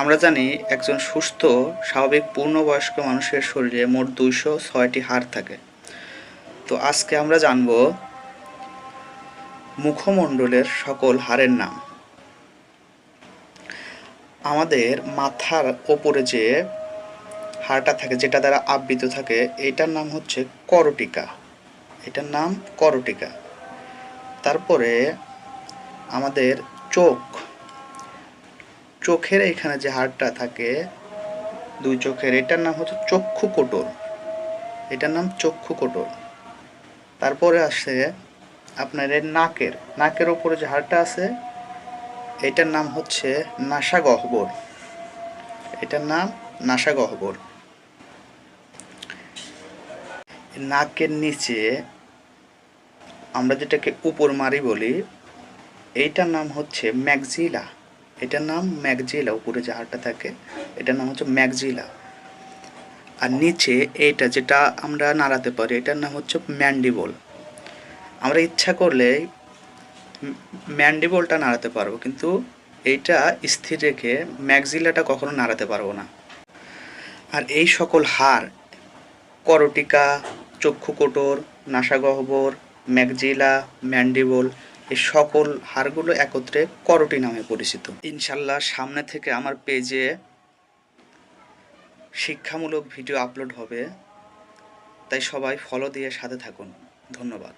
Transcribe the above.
আমরা জানি একজন সুস্থ স্বাভাবিক পূর্ণবয়স্ক মানুষের শরীরে মোট 206টি হাড় থাকে। তো আজকে আমরা জানব মুখমণ্ডলের সকল হাড়ের নাম। আমাদের মাথার ওপরে যে হাড়টা থাকে, যেটা দ্বারা আবৃত থাকে, এটার নাম হচ্ছে করটিকা। এটার নাম করটিকা। তারপরে আমাদের চোখের এখানে যে হাড়টা থাকে, দুই চোখের, এটার নাম হচ্ছে চক্ষুকোটর। এটার নাম চক্ষুকোটর। তারপরে আসে আপনার এর নাকের ওপরে যে হাড়টা আছে, এটার নাম হচ্ছে নাসাগহ্বর। এটার নাম নাসাগহ্বর। নাকের নিচে আমরা যেটাকে উপরমারি বলি, এইটার নাম হচ্ছে ম্যাক্সিলা। এটার নাম ম্যাক্সিলা। উপরে যে হাড়টা থাকে, এটার নাম হচ্ছে ম্যাক্সিলা। আর নিচে এইটা যেটা আমরা নাড়াতে পারি, এটার নাম হচ্ছে ম্যান্ডিবল। আমরা ইচ্ছা করলে ম্যান্ডিবলটা নাড়াতে পারবো, কিন্তু এইটা স্থির রেখে ম্যাক্সিলাটা কখনো নাড়াতে পারবো না। আর এই সকল হাড়, করটিকা, চক্ষুকোটর, নাসাগহ্বর, ম্যাক্সিলা, ম্যান্ডিবল, এই সকল হাড়গুলো একত্রে করটি নামে পরিচিত। ইনশাল্লাহ সামনে থেকে আমার পেজে শিক্ষামূলক ভিডিও আপলোড হবে, তাই সবাই ফলো দিয়ে সাথে থাকুন। ধন্যবাদ।